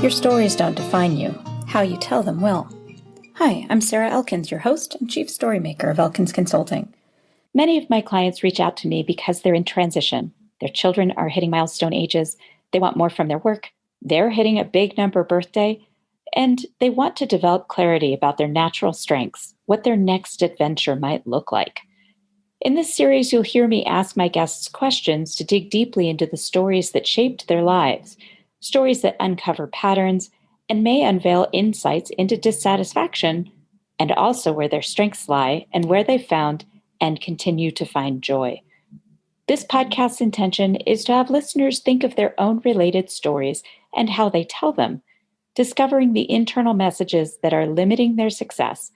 Your stories don't define you. How you tell them will. Hi, I'm Sarah Elkins, your host and chief storymaker of Elkins Consulting. Many of my clients reach out to me because they're in transition. Their children are hitting milestone ages. They want more from their work. They're hitting a big number birthday. And they want to develop clarity about their natural strengths, what their next adventure might look like. In this series, you'll hear me ask my guests questions to dig deeply into the stories that shaped their lives, stories that uncover patterns and may unveil insights into dissatisfaction, and also where their strengths lie and where they found and continue to find joy. This podcast's intention is to have listeners think of their own related stories and how they tell them, discovering the internal messages that are limiting their success,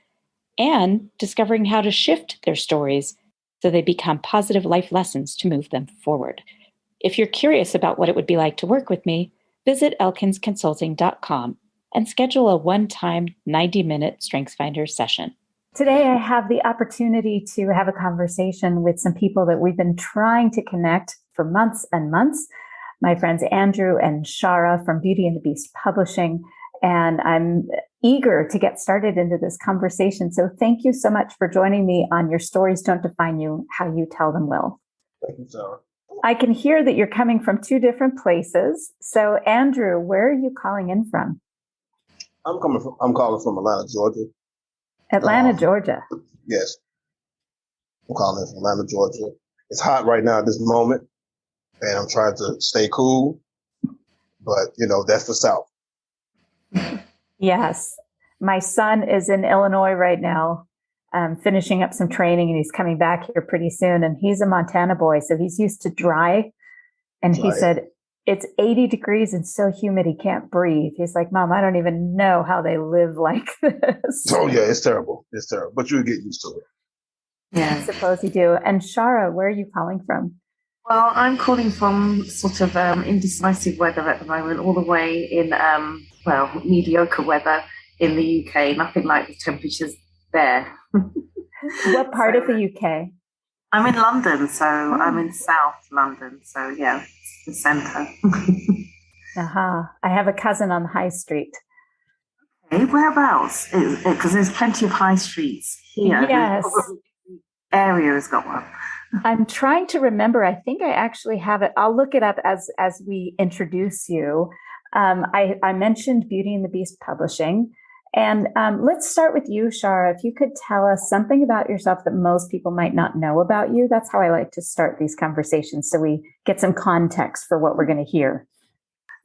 and discovering how to shift their stories so they become positive life lessons to move them forward. If you're curious about what it would be like to work with me, visit elkinsconsulting.com and schedule a one-time 90-minute StrengthsFinder session. Today, I have the opportunity to have a conversation with some people that we've been trying to connect for months and months. My friends Andrew and Shara from Beauty and the Beast Publishing, and I'm eager to get started into this conversation. So thank you so much for joining me on Your Stories Don't Define You, How You Tell Them Will. Thank you, Sarah. I can hear that you're coming from two different places. So Andrew, where are you calling in from? I'm calling from Atlanta, Georgia. Atlanta, Georgia. Yes. I'm calling from Atlanta, Georgia. It's hot right now at this moment, and I'm trying to stay cool, but that's the South. Yes. My son is in Illinois right now, finishing up some training, and he's coming back here pretty soon. And he's a Montana boy, so he's used to dry. And he said, it's 80 degrees and so humid he can't breathe. He's like, Mom, I don't even know how they live like this. Oh, yeah, it's terrible. It's terrible. But you'll get used to it. Yeah, I suppose you do. And Shara, where are you calling from? Well, I'm calling from sort of indecisive weather at the moment, all the way in, mediocre weather in the UK. Nothing like the temperatures there. What part of the UK? I'm in London, so I'm in South London. So, yeah, it's the centre. I have a cousin on the High Street. Okay, whereabouts? Because there's plenty of high streets here. Yes. The area has got one. I'm trying to remember. I think I actually have it. I'll look it up as we introduce you. I mentioned Beauty and the Beast Publishing. And let's start with you, Shara. If you could tell us something about yourself that most people might not know about you. That's how I like to start these conversations, so we get some context for what we're going to hear.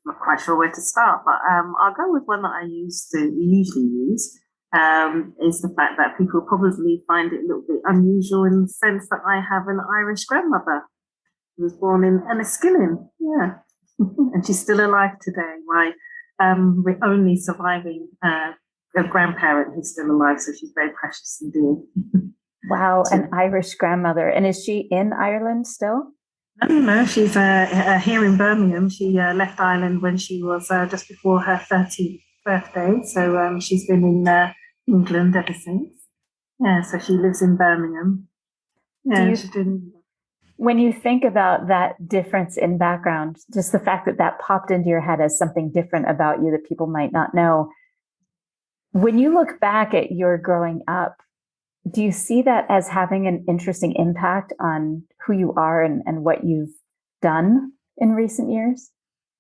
I'm not quite sure where to start, but I'll go with one that I usually use. Is the fact that people probably find it a little bit unusual in the sense that I have an Irish grandmother who was born in Enniskillen. Yeah. And she's still alive today. My only surviving grandparent who's still alive, so she's very precious and dear. Wow, an Irish grandmother. And is she in Ireland still? No, she's here in Birmingham. She left Ireland when she was just before her 30th birthday, so she's been in England ever since. Yeah, so she lives in Birmingham. Yeah, when you think about that difference in background, just the fact that popped into your head as something different about you that people might not know, when you look back at your growing up, do you see that as having an interesting impact on who you are and what you've done in recent years?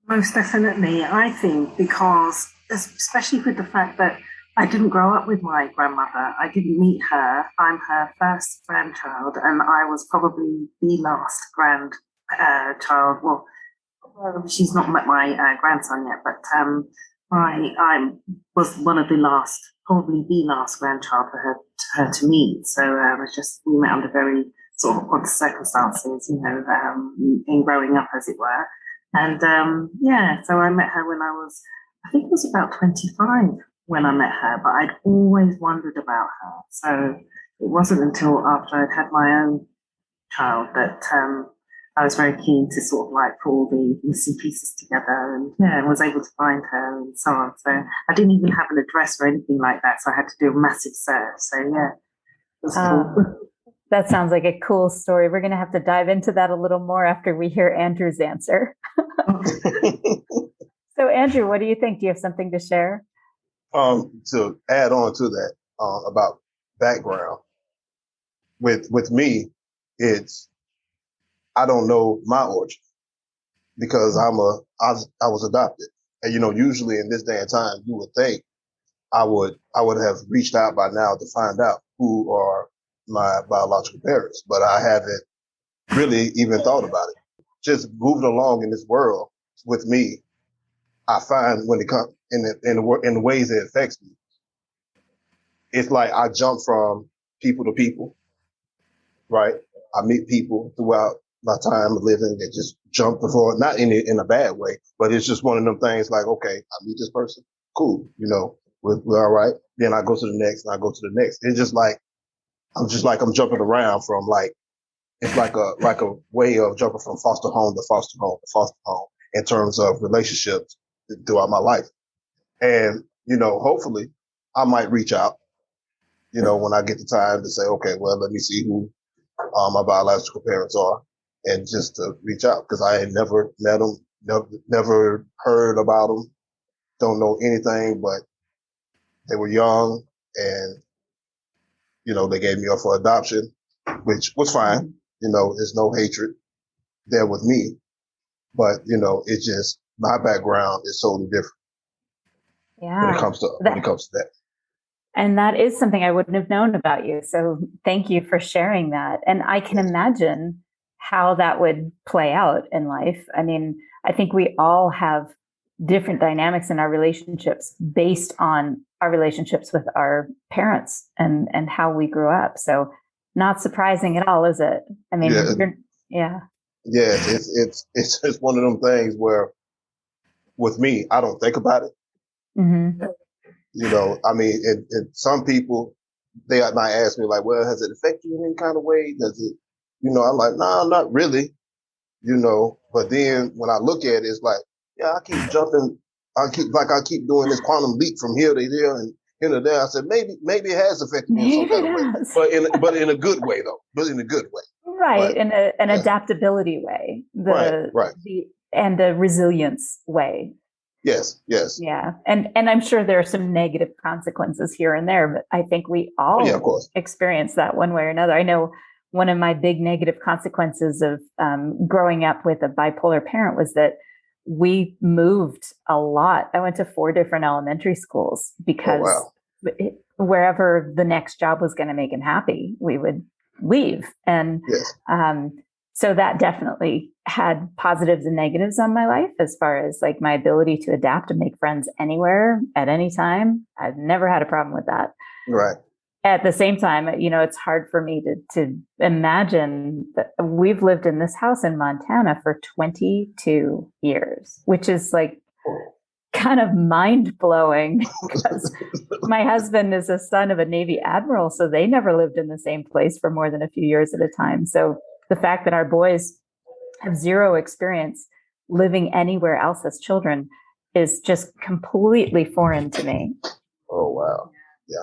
Most definitely, I think, because especially with the fact that I didn't grow up with my grandmother. I didn't meet her. I'm her first grandchild, and I was probably the last grandchild. Well, she's not met my grandson yet, but I was one of the last, probably the last grandchild for her to meet. So we met under very sort of odd circumstances, in growing up, as it were. And so I met her when I think it was about 25 when I met her, but I'd always wondered about her. So it wasn't until after I'd had my own child that I was very keen to sort of like put all the missing pieces together and was able to find her and so on. So I didn't even have an address or anything like that. So I had to do a massive search. So yeah, it was cool. That sounds like a cool story. We're going to have to dive into that a little more after we hear Andrew's answer. So, Andrew, what do you think? Do you have something to share? To add on to that, about background with me, it's I don't know my origin because I was adopted, and usually in this day and time, you would think I would have reached out by now to find out who are my biological parents, but I haven't really even thought about it. Just moving along in this world with me, I find when it comes in the ways it affects me, it's like I jump from people to people, right? I meet people throughout my time of living that just jump before, not in a bad way, but it's just one of them things like, okay, I meet this person, cool, we're all right. Then I go to the next, and I go to the next. It's just like I'm jumping around from like it's like a way of jumping from foster home to foster home to foster home in terms of relationships throughout my life. And hopefully, I might reach out. When I get the time to say, okay, well, let me see who my biological parents are, and just to reach out because I had never met them, never heard about them, don't know anything, but they were young and they gave me up for adoption, which was fine. There's no hatred there with me, but it's just my background is totally different when it Yeah. comes to that. And that is something I wouldn't have known about you. So thank you for sharing that. And I can imagine how that would play out in life. I mean, I think we all have different dynamics in our relationships based on our relationships with our parents and how we grew up. So not surprising at all, is it? I mean, yeah. Yeah, it's just one of them things where with me, I don't think about it. Mm-hmm. I mean, some people, they might ask me like, well, has it affected you in any kind of way? Does it, I'm like, nah, not really, but then when I look at it, it's like, yeah, I keep jumping. I keep doing this quantum leap from here to there and here to there. I said, maybe it has affected me in some kind of way, but in a good way though, but in a good way. Right. In an adaptability way, right. And a resilience way. Yes. Yeah. And I'm sure there are some negative consequences here and there, but I think we all of course experience that one way or another. I know one of my big negative consequences of growing up with a bipolar parent was that we moved a lot. I went to 4 different elementary schools because wherever the next job was going to make him happy, we would leave. And so that definitely had positives and negatives on my life as far as like my ability to adapt and make friends anywhere at any time. I've never had a problem with that. Right. At the same time, it's hard for me to imagine that we've lived in this house in Montana for 22 years, which is like kind of mind blowing because my husband is a son of a Navy admiral. So they never lived in the same place for more than a few years at a time. So the fact that our boys have zero experience living anywhere else as children is just completely foreign to me. Oh, wow.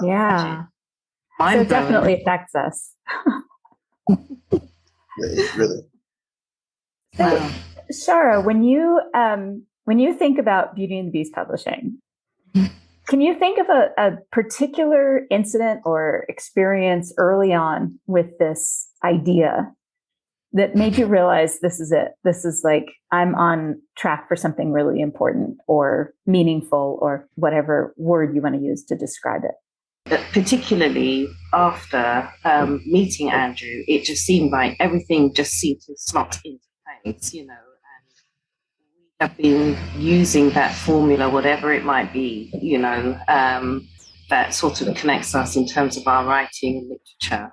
Yeah. So it definitely affects us. Really. So, Shara, when you think about Beauty and the Beast publishing, can you think of a particular incident or experience early on with this idea that made you realize this is it? This is like, I'm on track for something really important or meaningful or whatever word you want to use to describe it. Particularly after meeting Andrew, it just seemed like everything just seemed to slot into place, and we have been using that formula, whatever it might be, that sort of connects us in terms of our writing and literature.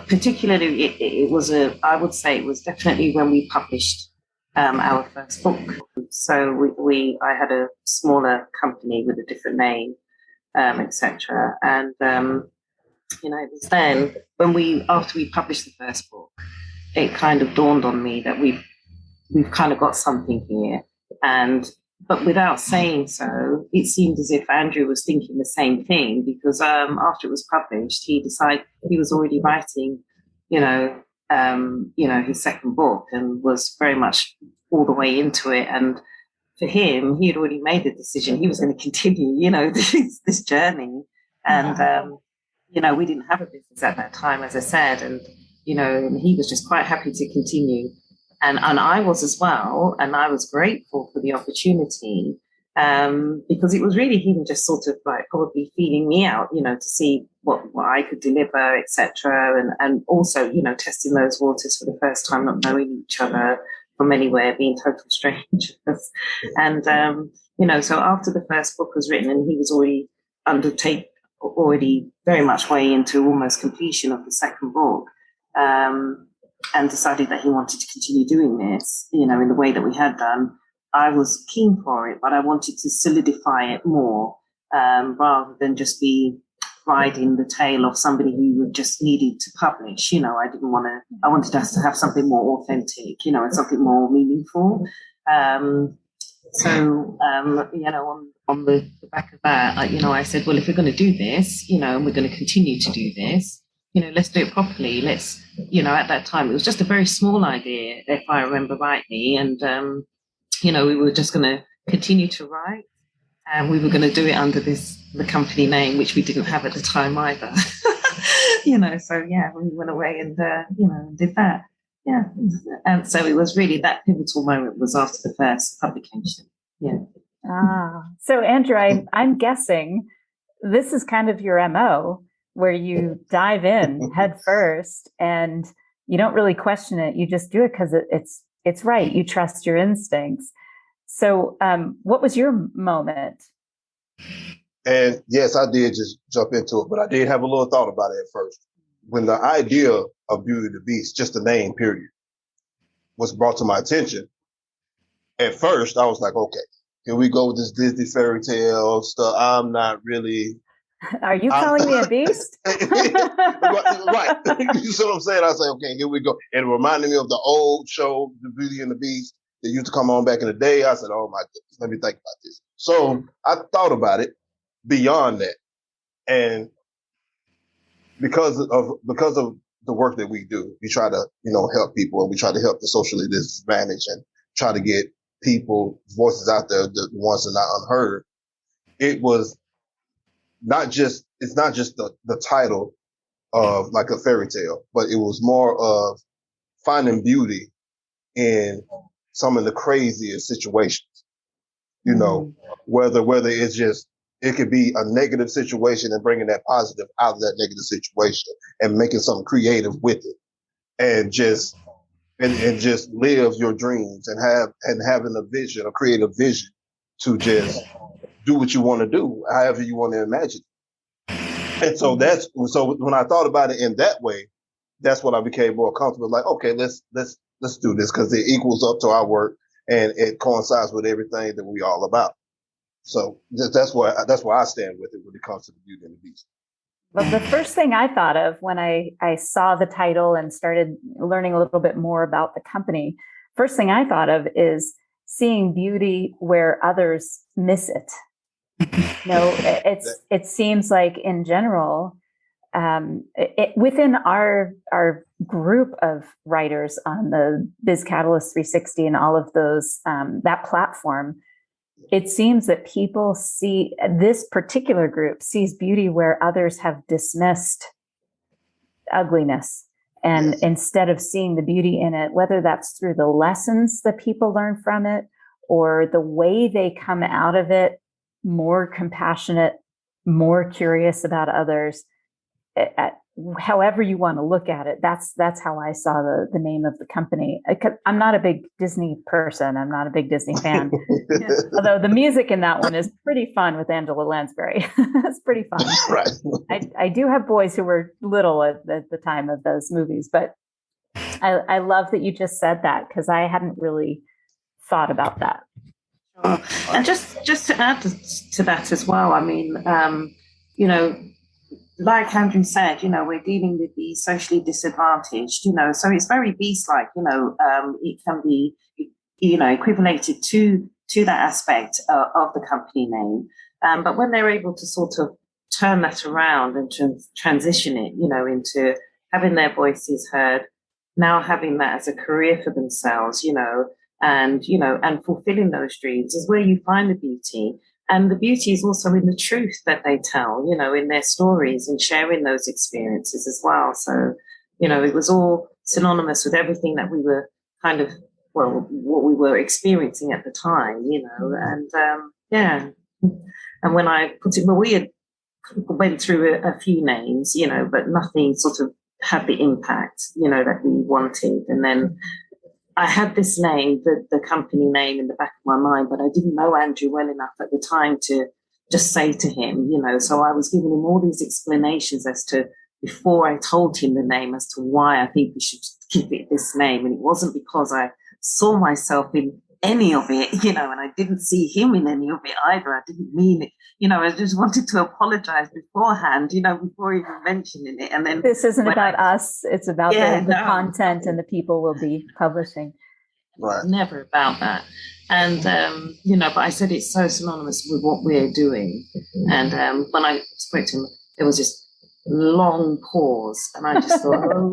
Particularly, I would say it was definitely when we published our first book. So I had a smaller company with a different name, etc. And it was then after we published the first book, it kind of dawned on me that we've kind of got something here. But without saying so, it seemed as if Andrew was thinking the same thing because after it was published, he decided he was already writing, his second book and was very much all the way into it. And for him, he had already made the decision. He was going to continue, this journey. And, we didn't have a business at that time, as I said. And, and he was just quite happy to continue. And I was as well. And I was grateful for the opportunity because it was really him just sort of like probably feeling me out, to see what I could deliver, etc. And also, testing those waters for the first time, not knowing each other from anywhere, being total strangers. And, so after the first book was written and he was already very much way into almost completion of the second book, and decided that he wanted to continue doing this, in the way that we had done, I was keen for it, but I wanted to solidify it more, rather than just be riding the tail of somebody who just needed to publish. I wanted us to have something more authentic, and something more meaningful. On the back of that, I said, well, if we're going to do this, and we're going to continue to do this, let's do it properly. Let's, at that time, it was just a very small idea, if I remember rightly. And, we were just going to continue to write. And we were going to do it under the company name, which we didn't have at the time either. So yeah, we went away and, did that. Yeah. And so it was really that pivotal moment was after the first publication. Yeah. So Andrew, I'm guessing this is kind of your MO, where you dive in head first and you don't really question it. You just do it because it's right. You trust your instincts. So what was your moment? And yes, I did just jump into it, but I did have a little thought about it at first. When the idea of Beauty and the Beast, just the name period, was brought to my attention, at first I was like, okay, here we go with this Disney fairy tale stuff. I'm not really... Are you calling me a beast? Right. You see what I'm saying? I say, okay, here we go. And it reminded me of the old show, The Beauty and the Beast, that used to come on back in the day. I said, oh my goodness, let me think about this. So I thought about it beyond that. And because of the work that we do, we try to, help people, and we try to help the socially disadvantaged and try to get people voices out there, the ones that are not unheard. It's not just the title of like a fairy tale, but it was more of finding beauty in some of the craziest situations, whether it's just, it could be a negative situation and bringing that positive out of that negative situation and making something creative with it, and just live your dreams and having a vision, a creative vision to just do what you want to do, however you want to imagine it. And so when I thought about it in that way, that's when I became more comfortable. Like, okay, let's do this because it equals up to our work and it coincides with everything that we all about. So that's why I stand with it when it comes to the Beauty and the Beast. Well, the first thing I thought of when I saw the title and started learning a little bit more about the company, first thing I thought of is seeing beauty where others miss it. It seems like in general, within our group of writers on the Biz Catalyst 360 and all of those, that platform, it seems that people see, this particular group sees beauty where others have dismissed ugliness. And instead of seeing the beauty in it, whether that's through the lessons that people learn from it or the way they come out of it, more compassionate, more curious about others, however you want to look at it, that's how I saw the name of the company. I'm not a big Disney person. I'm not a big Disney fan. Although the music in that one is pretty fun with Angela Lansbury. It's pretty fun. Right. I do have boys who were little at the time of those movies, but I love that you just said that because I hadn't really thought about that. And just to add to that as well, I mean, like Andrew said, we're dealing with the socially disadvantaged, so it's very beast-like, it can be, equivalated to that aspect of the company name. But when they're able to sort of turn that around and transition it, into having their voices heard, now having that as a career for themselves, and, and fulfilling those dreams is where you find the beauty. And the beauty is also in the truth that they tell, in their stories and sharing those experiences as well. So, it was all synonymous with everything that we were kind of, what we were experiencing at the time, and yeah. And when I put it, we had went through a few names, but nothing sort of had the impact, that we wanted. And then I had this name, the company name in the back of my mind, but I didn't know Andrew well enough at the time to just say to him, so I was giving him all these explanations before I told him the name as to why I think we should give it this name. And it wasn't because I saw myself in any of it, and I didn't see him in any of it either. I didn't mean it. I just wanted to apologize beforehand, before even mentioning it. And then this isn't about us. It's about the content and the people we'll be publishing. Right. Never about that. And, but I said it's so synonymous with what we're doing. And when I spoke to him, it was just long pause. And I just thought, oh,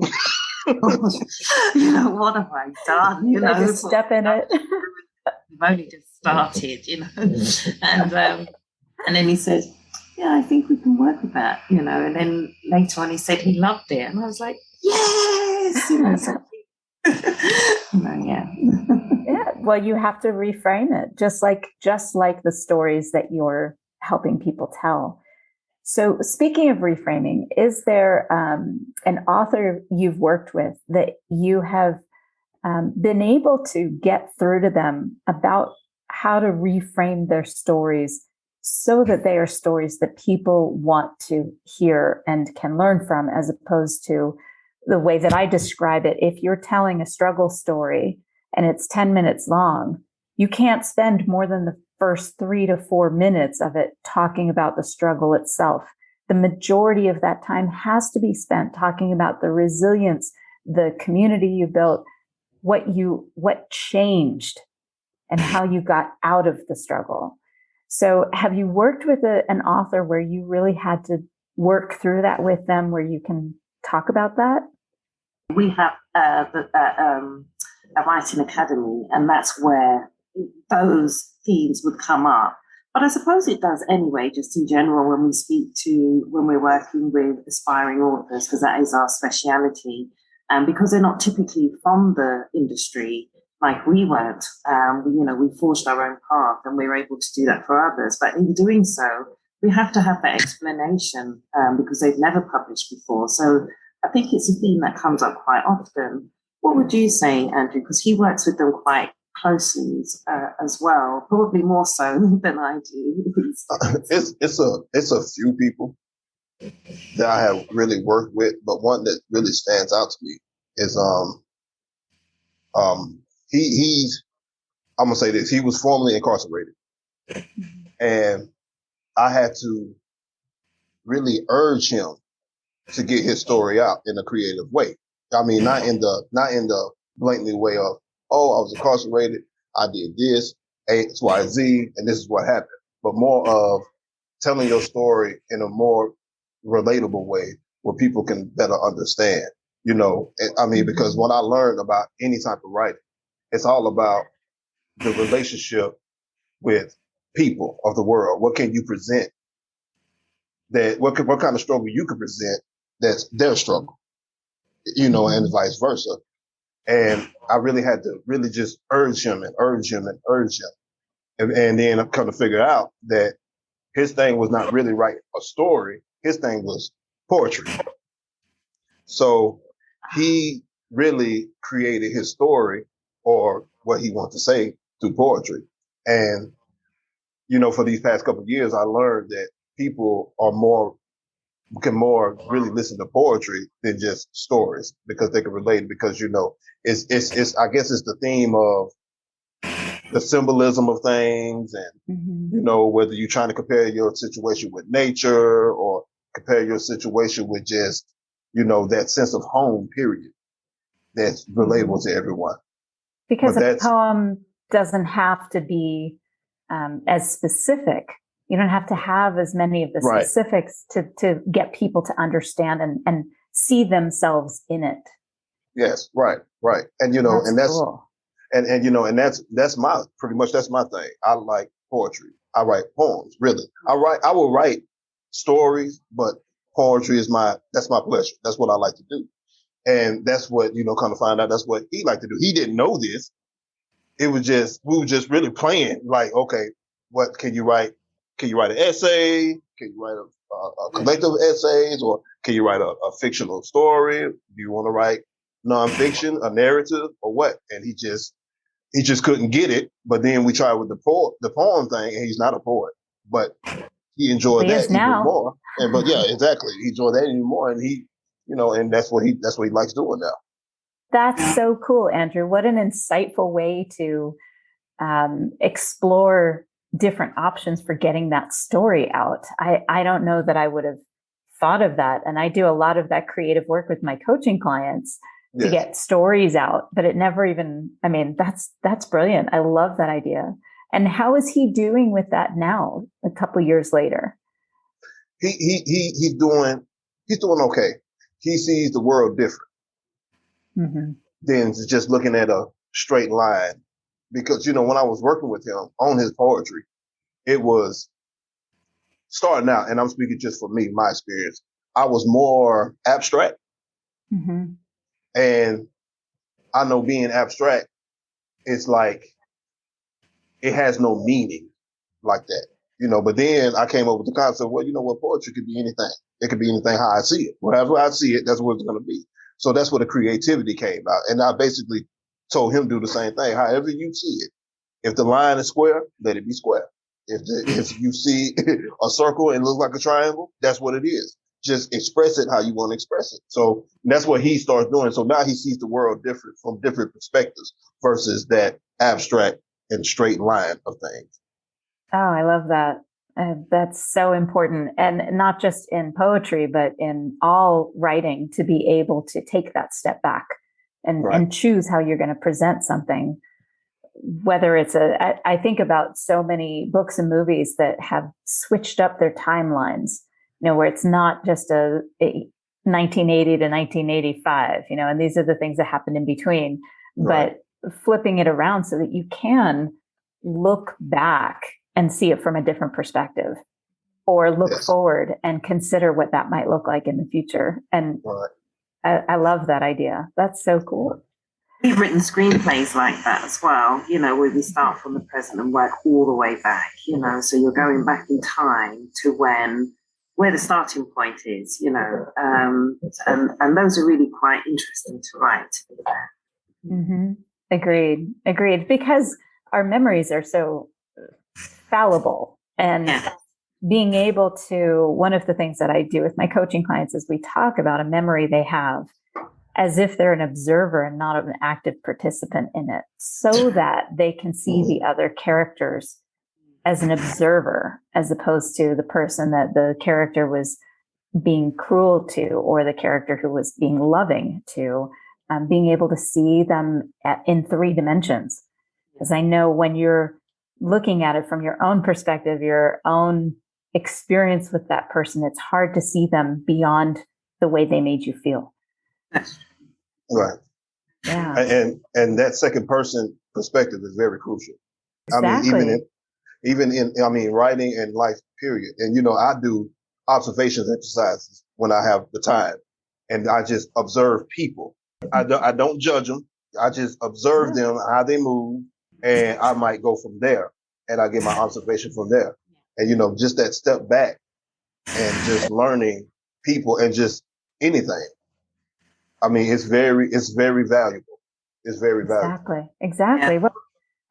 what have I done? Just step in it. We've only just started, and then he said, yeah, I think we can work with that, and then later on he said he loved it. And I was like, yes, yeah. Yeah, well, you have to reframe it, just like the stories that you're helping people tell. So speaking of reframing, is there an author you've worked with that you have been able to get through to them about how to reframe their stories so that they are stories that people want to hear and can learn from, as opposed to the way that I describe it? If you're telling a struggle story and it's 10 minutes long, you can't spend more than the first 3 to 4 minutes of it talking about the struggle itself. The majority of that time has to be spent talking about the resilience, the community you built, what changed, and how you got out of the struggle. So have you worked with an author where you really had to work through that with them, where you can talk about that? We have a writing academy, and that's where those themes would come up. But I suppose it does anyway, just in general, when we're working with aspiring authors, because that is our speciality. And because they're not typically from the industry, like we weren't, we forged our own path, and we were able to do that for others. But in doing so, we have to have that explanation because they've never published before. So I think it's a theme that comes up quite often. What would you say, Andrew? Because he works with them quite closely as well, probably more so than I do. It's a few people that I have really worked with, but one that really stands out to me is he's I'm gonna say this. He was formerly incarcerated, and I had to really urge him to get his story out in a creative way. I mean, not in the blatantly way of, oh, I was incarcerated, I did this, X, Y, Z, and this is what happened, but more of telling your story in a more relatable way where people can better understand. Because when I learned about any type of writing, it's all about the relationship with people of the world. What can you present? What kind of struggle you can present that's their struggle, and vice versa. And I really had to really just urge him. And then I've come to figure out that his thing was not really writing a story. His thing was poetry. So he really created his story or what he wanted to say through poetry. And, for these past couple of years, I learned that people can more really listen to poetry than just stories because they can relate. Because, it's I guess it's the theme of the symbolism of things and, whether you're trying to compare your situation with nature or compare your situation with just, that sense of home, period, that's relatable to everyone. Because a poem doesn't have to be as specific. You don't have to have as many of the specifics to get people to understand and see themselves in it. Yes, right. And, and that's cool. And that's my pretty much that's my thing. I like poetry. I write poems, really. I will write stories, but poetry is that's my pleasure. That's what I like to do. And that's what, kind of find out that's what he liked to do. He didn't know this. We were just really playing like, okay, what can you write? Can you write an essay? Can you write a collective of essays, or can you write a fictional story? Do you want to write nonfiction, a narrative, or what? And he just couldn't get it. But then we tried with the poem thing, and he's not a poet, but he enjoyed that even more. But yeah, exactly, he enjoyed that even more, and and that's what he likes doing now. That's so cool, Andrew. What an insightful way to explore different options for getting that story out. I don't know that I would have thought of that. And I do a lot of that creative work with my coaching clients to get stories out, but it never even, that's brilliant. I love that idea. And how is he doing with that now, a couple years later? He's doing okay. He sees the world different than just looking at a straight line. Because, when I was working with him on his poetry, it was starting out, and I'm speaking just for me, my experience, I was more abstract. And I know being abstract, it's like, it has no meaning like that, but then I came up with the concept, well, poetry could be anything. It could be anything how I see it. Whatever I see it, that's what it's going to be. So that's where the creativity came out. And I basically told him to do the same thing. However you see it. If the line is square, let it be square. If you see a circle and it looks like a triangle, that's what it is. Just express it how you want to express it. So that's what he starts doing. So now he sees the world different from different perspectives versus that abstract and straight line of things. Oh, I love that. That's so important. And not just in poetry, but in all writing, to be able to take that step back and choose how you're going to present something. Whether it's I think about so many books and movies that have switched up their timelines, where it's not just a 1980 to 1985, and these are the things that happen in between, but flipping it around so that you can look back and see it from a different perspective, or look forward and consider what that might look like in the future. And I love that idea. That's so cool. We've written screenplays like that as well, where we start from the present and work all the way back, so you're going back in time to where the starting point is, and those are really quite interesting to write. Agreed. Because our memories are so fallible, and being able to, one of the things that I do with my coaching clients is we talk about a memory they have as if they're an observer and not an active participant in it, so that they can see the other characters as an observer, as opposed to the person that the character was being cruel to, or the character who was being loving to, being able to see them in 3 dimensions. Because I know when you're looking at it from your own perspective, your own experience with that person, it's hard to see them beyond the way they made you feel. Right. Yeah. And that second person perspective is very crucial. Exactly. Even in writing and life, period. And, I do observations exercises when I have the time, and I just observe people. I don't judge them. I just observe them, how they move, and I might go from there, and I get my observation from there. And, just that step back and just learning people and just anything. It's very valuable. It's very valuable. Exactly. Yeah. Well,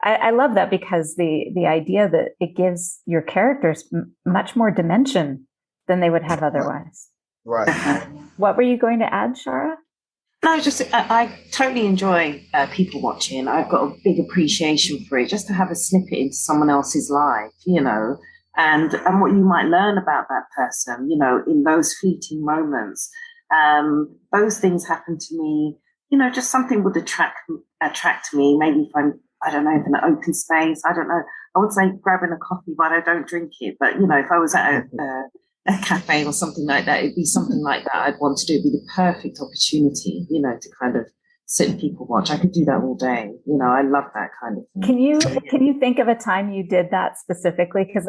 I love that, because the idea that it gives your characters much more dimension than they would have otherwise. Right. What were you going to add, Shara? No, I totally enjoy people watching. I've got a big appreciation for it, just to have a snippet into someone else's life, and what you might learn about that person, in those fleeting moments. Those things happen to me, just something would attract me. Maybe if I'm, I don't know, in an open space, I don't know. I would say grabbing a coffee, but I don't drink it. But, if I was at a cafe or something like that, it'd be something like that I'd want to do. It'd be the perfect opportunity, to kind of sit and people watch. I could do that all day. I love that kind of thing. Can you think of a time you did that specifically? Because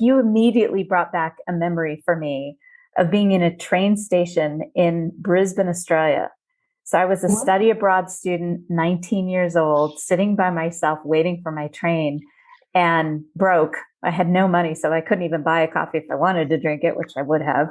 you immediately brought back a memory for me of being in a train station in Brisbane, Australia. So I was a study abroad student, 19 years old, sitting by myself, waiting for my train, and broke. I had no money, so I couldn't even buy a coffee if I wanted to drink it, which I would have.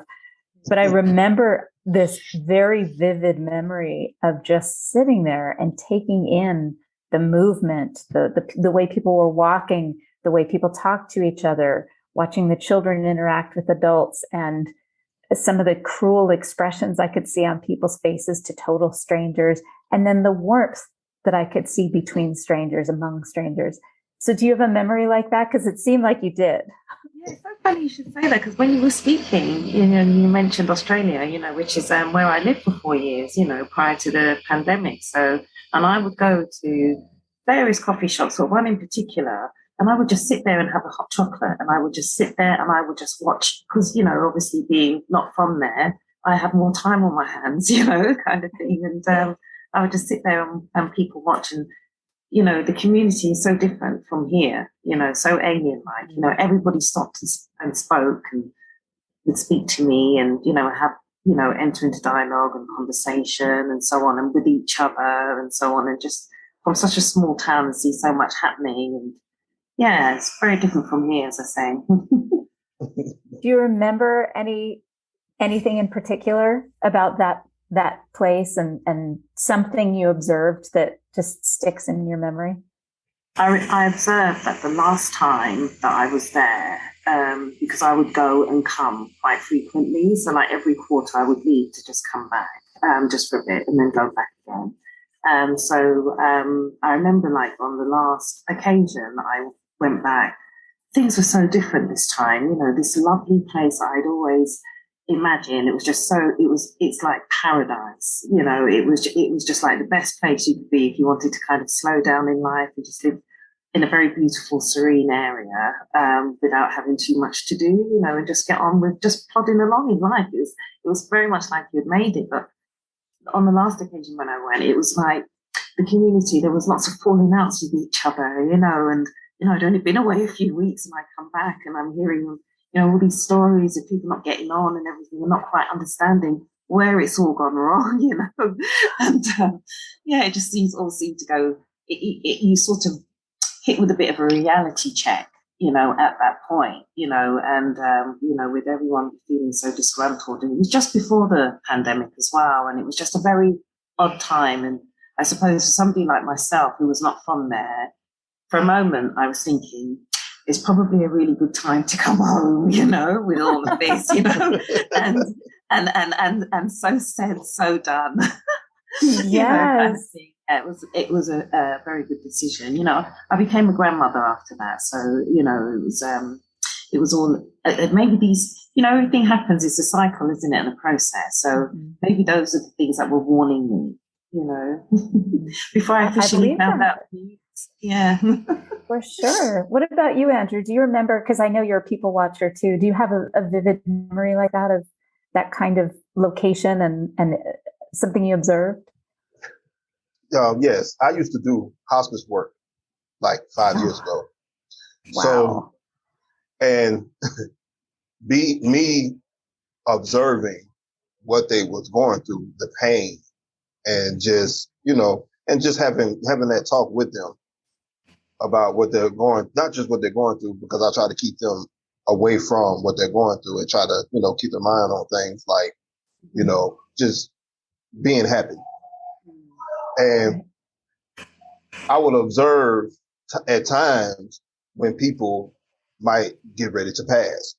But I remember this very vivid memory of just sitting there and taking in the movement, the way people were walking, the way people talked to each other, watching the children interact with adults, and some of the cruel expressions I could see on people's faces to total strangers, and then the warmth that I could see between strangers, among strangers. So do you have a memory like that? Because it seemed like you did. Yeah, it's so funny you should say that, because when you were speaking, you mentioned Australia, which is where I lived for 4 years, prior to the pandemic. So, and I would go to various coffee shops, or one in particular, and I would just sit there and have a hot chocolate, and I would just sit there and I would just watch, because, obviously being not from there, I have more time on my hands, kind of thing. And I would just sit there and people watch. And the community is so different from here, so alien-like. Everybody stopped and spoke and would speak to me, and, have, enter into dialogue and conversation and so on, and with each other and so on. And just from such a small town and see so much happening. And yeah, it's very different from here, as I say. Do you remember anything in particular about that place and something you observed that just sticks in your memory? I observed that the last time that I was there, because I would go and come quite frequently, so like every quarter I would leave to just come back, just for a bit, and then go back again. I remember, like, on the last occasion I went back, things were so different this time. This lovely place I'd always imagined. It was just it's like paradise. It was just like the best place you could be if you wanted to kind of slow down in life and just live in a very beautiful, serene area, without having too much to do, and just get on with just plodding along in life. It was very much like you had made it. But on the last occasion when I went, it was like the community, there was lots of falling outs with each other, and, I'd only been away a few weeks, and I come back and I'm hearing, all these stories of people not getting on and everything, and not quite understanding where it's all gone wrong, and it just all seemed to go, you sort of hit with a bit of a reality check, at that point, and, with everyone feeling so disgruntled. And it was just before the pandemic as well. And it was just a very odd time. And I suppose for somebody like myself, who was not from there, for a moment, I was thinking, it's probably a really good time to come home, with all of this, and so said, so done. Yes. Kind of thing. It was a very good decision. I became a grandmother after that. So, it was all, maybe these, everything happens. It's a cycle, isn't it? And a process. So maybe those are the things that were warning me, before I officially found out. Yeah. For sure. What about you, Andrew? Do you remember, because I know you're a people watcher too, do you have a vivid memory like that of that kind of location and something you observed? Yes, I used to do hospice work like 5 years ago. Wow. So, and me observing what they was going through, the pain, and just, and just having that talk with them about what they're not just what they're going through, because I try to keep them away from what they're going through and try to, keep their mind on things like, just being happy. And I would observe at times when people might get ready to pass.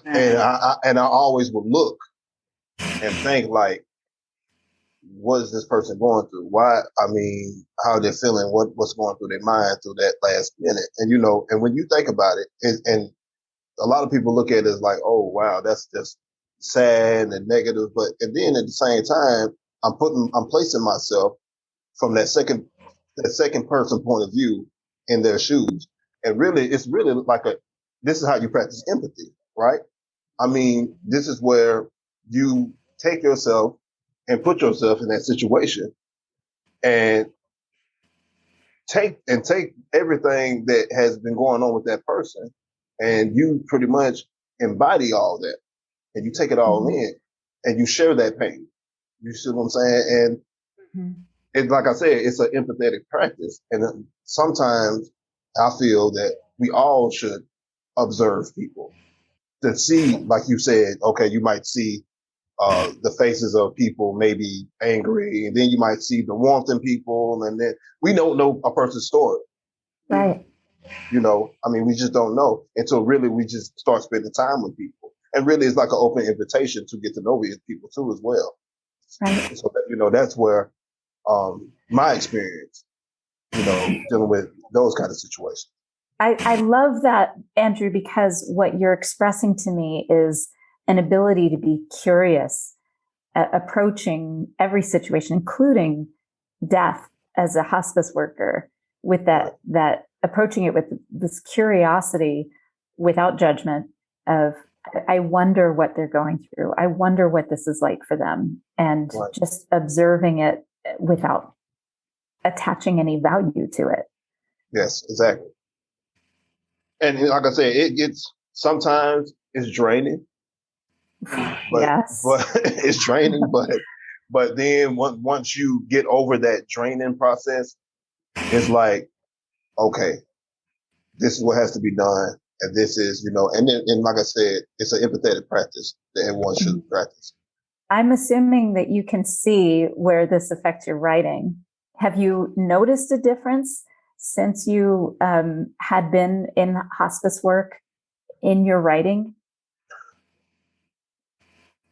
And I always would look and think, like, what is this person going through? Why? I mean, how they're feeling, what's going through their mind through that last minute. And, and when you think about it, and a lot of people look at it as like, oh, wow, that's just sad and negative. And then at the same time, I'm placing myself from that second person point of view in their shoes. And really, it's really like this is how you practice empathy, right? I mean, this is where you take yourself and put yourself in that situation and take everything that has been going on with that person, and you pretty much embody all that, and you take it all in, and you share that pain. You see what I'm saying? And it's like I said, it's an empathetic practice, and sometimes I feel that we all should observe people to see, like you said, okay, you might see the faces of people maybe angry, and then you might see the warmth in people, and then we don't know a person's story. Right. You know, I mean, we just don't know until really we just start spending time with people. And really it's like an open invitation to get to know these people too as well. Right. So that, you know, that's where my experience, you know, dealing with those kind of situations. I love that, Andrew, because what you're expressing to me is an ability to be curious, approaching every situation, including death as a hospice worker, with that approaching it with this curiosity without judgment of, I wonder what they're going through. I wonder what this is like for them, and just observing it without attaching any value to it. Yes, exactly. And like I said, it's sometimes it's draining. But it's draining. But then once you get over that draining process, it's like, okay, this is what has to be done, and this is, you know, and then, and like I said, it's an empathetic practice that everyone should practice. I'm assuming that you can see where this affects your writing. Have you noticed a difference since you had been in hospice work in your writing?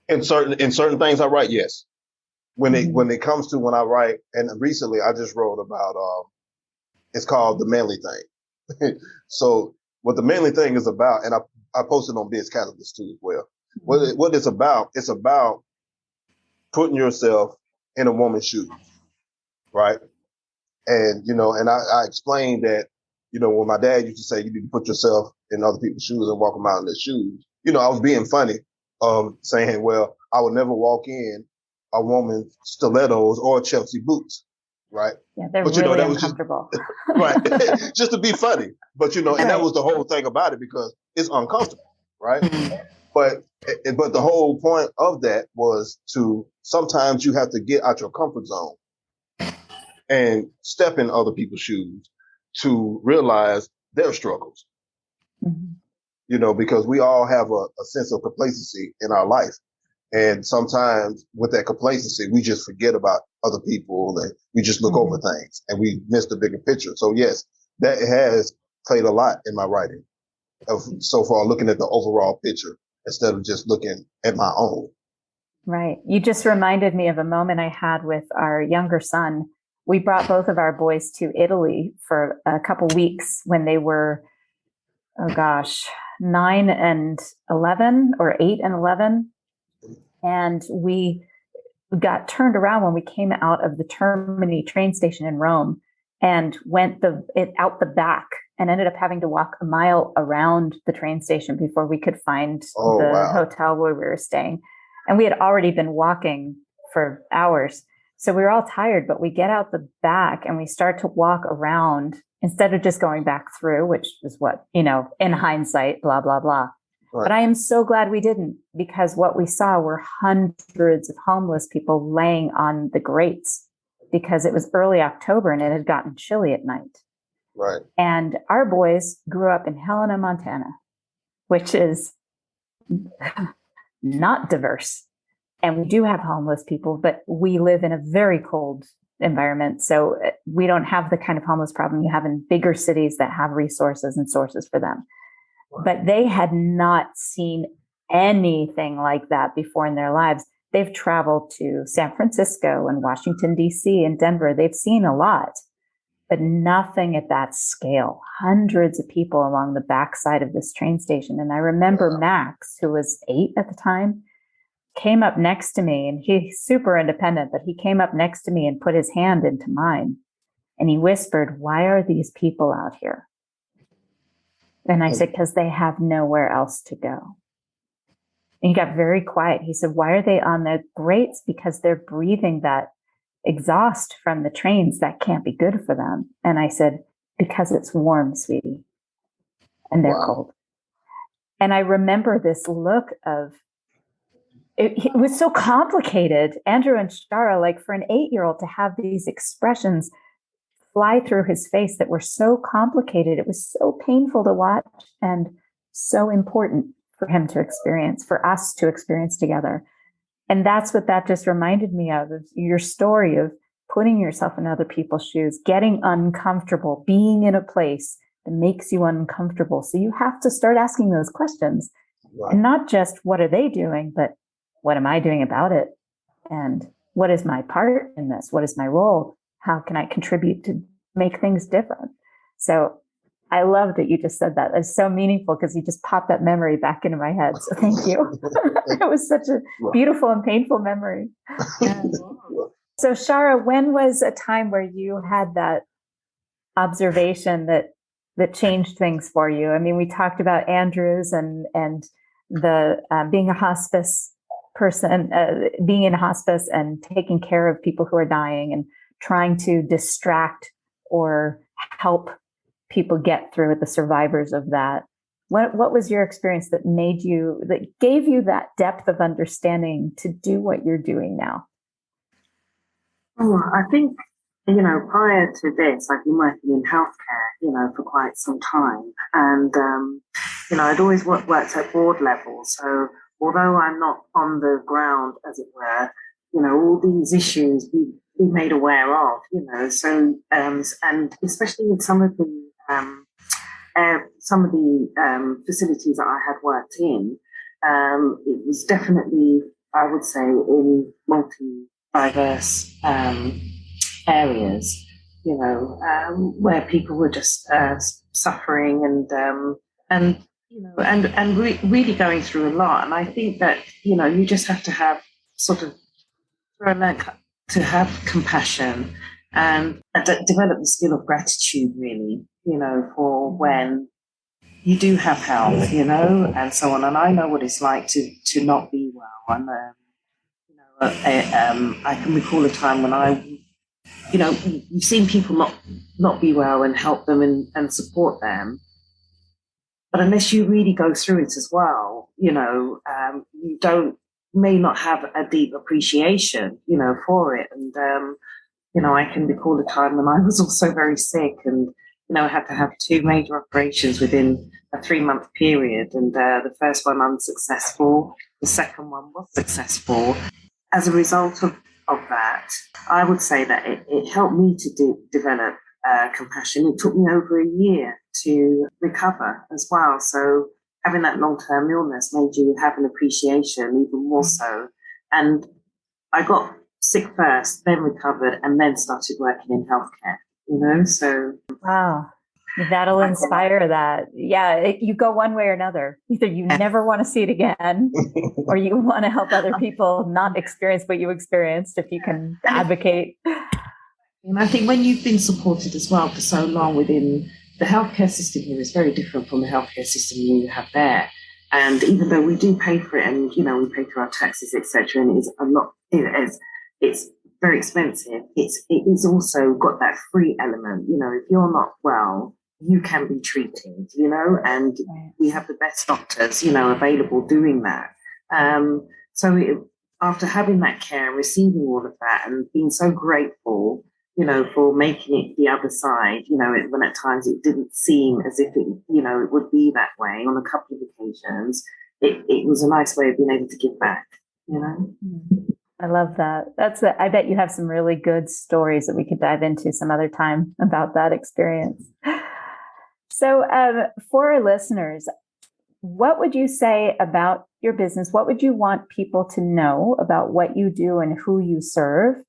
In certain things I write, yes. When it comes to when I write, and recently I just wrote about it's called The Manly Thing. So what The Manly Thing is about, and I posted on Biz Catalyst too as well. What it's about putting yourself in a woman's shoes, right? And, you know, and I explained that, you know, when my dad used to say, you need to put yourself in other people's shoes and walk them out in their shoes, you know, I was being funny, saying, well, I would never walk in a woman's stilettos or Chelsea boots, right? Yeah, they're but, you really know, that was uncomfortable. right. Just to be funny. But, you know, and that was the whole thing about it, because it's uncomfortable, right? But the whole point of that was to, sometimes you have to get out your comfort zone and step in other people's shoes to realize their struggles. You know, because we all have a sense of complacency in our life. And sometimes with that complacency, we just forget about other people, and we just look over things and we miss the bigger picture. So yes, that has played a lot in my writing of so far, looking at the overall picture instead of just looking at my own. Right. You just reminded me of a moment I had with our younger son. We brought both of our boys to Italy for a couple weeks when they were, 9 and 11, or 8 and 11. And we got turned around when we came out of the Termini train station in Rome, and went out the back, and ended up having to walk a mile around the train station before we could find the hotel where we were staying. And we had already been walking for hours. So we were all tired, but we get out the back and we start to walk around instead of just going back through, which is what, you know, in hindsight, blah, blah, blah. Right. But I am so glad we didn't, because what we saw were hundreds of homeless people laying on the grates, because it was early October and it had gotten chilly at night. Right. And our boys grew up in Helena, Montana, which is not diverse. And we do have homeless people, but we live in a very cold environment. So we don't have the kind of homeless problem you have in bigger cities that have resources and sources for them. But they had not seen anything like that before in their lives. They've traveled to San Francisco and Washington, D.C. and Denver. They've seen a lot, but nothing at that scale. Hundreds of people along the backside of this train station. And I remember Max, who was 8 at the time, came up next to me, and he's super independent, but he came up next to me and put his hand into mine. And he whispered, "Why are these people out here?" And I said, "Because they have nowhere else to go." And he got very quiet. He said, "Why are they on the grates?" "Because they're breathing that exhaust from the trains, that can't be good for them. And I said, because it's warm, sweetie, and they're cold. And I remember this look of, it was so complicated. Andrew and Shara, like for an 8-year-old to have these expressions fly through his face that were so complicated. It was so painful to watch and so important for him to experience, for us to experience together. And that's what that just reminded me of your story of putting yourself in other people's shoes, getting uncomfortable, being in a place that makes you uncomfortable. So you have to start asking those questions. Right. And not just what are they doing, but what am I doing about it? And what is my part in this? What is my role? How can I contribute to make things different? So I love that you just said that. It's so meaningful because you just popped that memory back into my head. So thank you. It was such a beautiful and painful memory. So Shara, when was a time where you had that observation that changed things for you? I mean, we talked about Andrews and the being a hospice person, being in hospice and taking care of people who are dying and trying to distract or help people get through it, the survivors of that. What was your experience that gave you that depth of understanding to do what you're doing now? Oh, I think, prior to this, I've been working in healthcare, for quite some time. And, I'd always worked at board level. So although I'm not on the ground, as it were, all these issues be made aware of, so, and especially with some of the facilities that I had worked in, it was definitely, I would say, in multi-diverse areas, where people were just suffering and really going through a lot. And I think that, you just have to have sort of to have compassion and develop the skill of gratitude, really, for when you do have health, and so on. And I know what it's like to not be well. And, I can recall a time when you've seen people not be well and help them and support them. But unless you really go through it as well, you may not have a deep appreciation, for it. And, I can recall a time when I was also very sick and, I had to have 2 major operations within a 3-month period. And the first one unsuccessful, the second one was successful. As a result of that, I would say that it helped me to develop compassion. It took me over a year to recover as well. So having that long-term illness made you have an appreciation even more so. And I got sick first, then recovered, and then started working in healthcare, so. Wow. That'll inspire that. Yeah, you go one way or another. Either you never want to see it again, or you want to help other people not experience what you experienced if you can advocate. And I think when you've been supported as well for so long within the healthcare system here is very different from the healthcare system you have there. And even though we do pay for it and, we pay for our taxes, etc., and it is a lot, it's very expensive. It is also got that free element. If you're not well, you can be treated, and we have the best doctors, available doing that. After having that care, receiving all of that and being so grateful, for making it the other side, when at times it didn't seem as if it, it would be that way on a couple of occasions, it was a nice way of being able to give back, I love that. I bet you have some really good stories that we could dive into some other time about that experience. So for our listeners, what would you say about your business? What would you want people to know about what you do and who you serve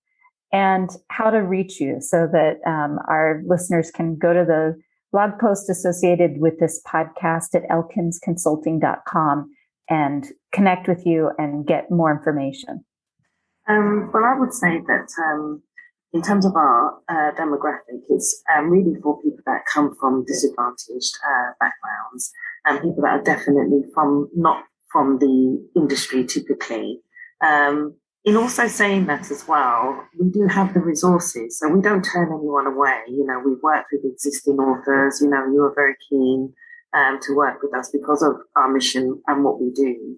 and how to reach you so that our listeners can go to the blog post associated with this podcast at elkinsconsulting.com and connect with you and get more information? Well, I would say that in terms of our demographic, it's really for people that come from disadvantaged backgrounds and people that are definitely not from the industry typically. in also saying that as well, we do have the resources, so we don't turn anyone away. We've worked with existing authors. You were very keen to work with us because of our mission and what we do.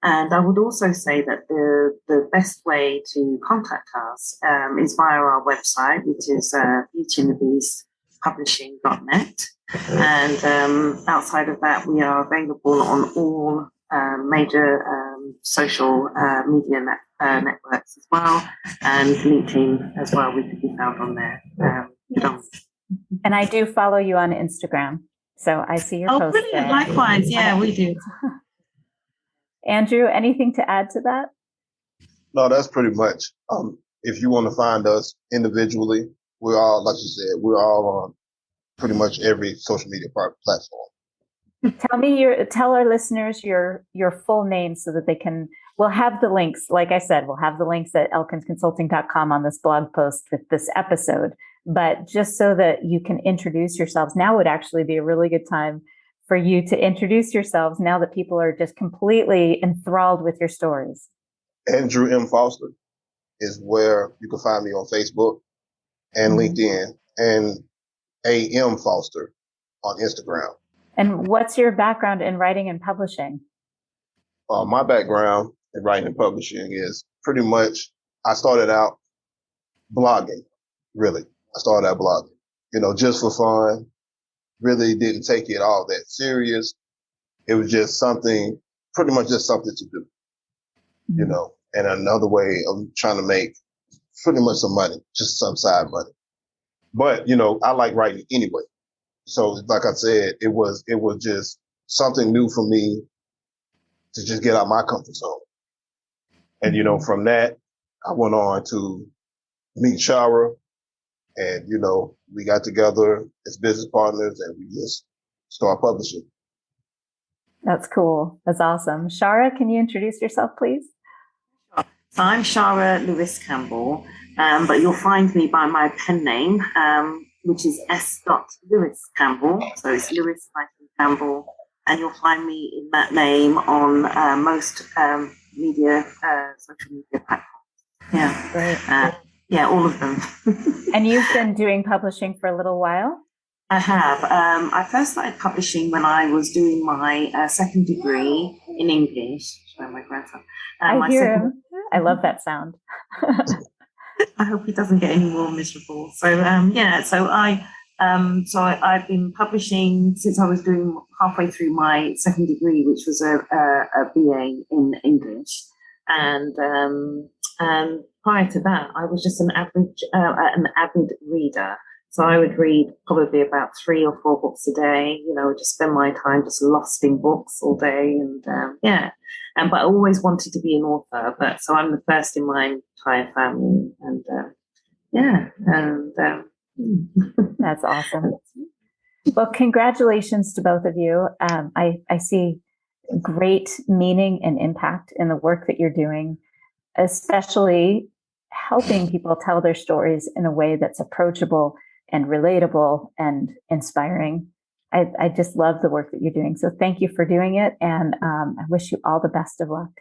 And I would also say that the best way to contact us is via our website, which is beautyandthebeastpublishing.net. And outside of that, we are available on all major social media networks as well, and LinkedIn as well. We can be found on there. And I do follow you on Instagram, so I see your posts. Oh, brilliant! There. Likewise, yeah, we do. Andrew, anything to add to that? No, that's pretty much. If you want to find us individually, we're all, like you said, we're all on pretty much every social media platform. Tell our listeners your full name so that we'll have the links. Like I said, we'll have the links at elkinsconsulting.com on this blog post with this episode. But just so that you can introduce yourselves, now would actually be a really good time for you to introduce yourselves now that people are just completely enthralled with your stories. Andrew M. Foster is where you can find me on Facebook and LinkedIn, and A.M. Foster on Instagram. And what's your background in writing and publishing? My background in writing and publishing is pretty much, I started out blogging, really. I started out blogging, just for fun. Really didn't take it all that serious. It was just pretty much just something to do, and another way of trying to make pretty much some money, just some side money. But, I like writing anyway. So like I said, it was just something new for me to just get out my comfort zone. And, from that, I went on to meet Shara, and, we got together as business partners and we just started publishing. That's cool. That's awesome. Shara, can you introduce yourself, please? So I'm Shara Lewis-Campbell, but you'll find me by my pen name, which is S. Lewis Campbell. So it's Lewis-Campbell, and you'll find me in that name on most social media platforms. Yeah, great. Yeah, all of them. And you've been doing publishing for a little while? I have. I first started publishing when I was doing my second degree in English. Sorry, my grandson. I hear him. I love that sound. I hope he doesn't get any more miserable. So I've been publishing since I was doing halfway through my second degree, which was a BA in English, and prior to that, I was just an avid reader. So I would read probably about 3 or 4 books a day. Just spend my time just lost in books all day, and but I always wanted to be an author. But so I'm the first in my entire family, and that's awesome. Well, congratulations to both of you. I see great meaning and impact in the work that you're doing, especially helping people tell their stories in a way that's approachable and relatable and inspiring. I just love the work that you're doing. So thank you for doing it. And I wish you all the best of luck.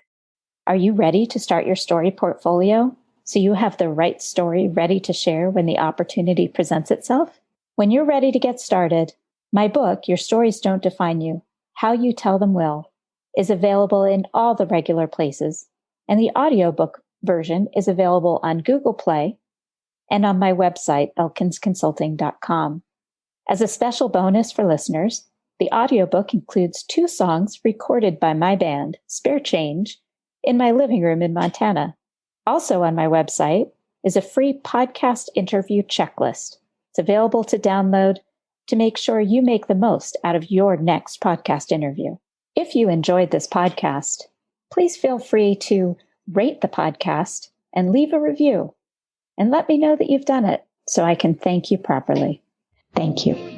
Are you ready to start your story portfolio so you have the right story ready to share when the opportunity presents itself? When you're ready to get started, my book, Your Stories Don't Define You, How You Tell Them Will, is available in all the regular places. And the audiobook version is available on Google Play and on my website, elkinsconsulting.com. As a special bonus for listeners, the audiobook includes 2 songs recorded by my band, Spare Change, in my living room in Montana. Also on my website is a free podcast interview checklist. It's available to download to make sure you make the most out of your next podcast interview. If you enjoyed this podcast, please feel free to rate the podcast and leave a review. And let me know that you've done it so I can thank you properly. Thank you.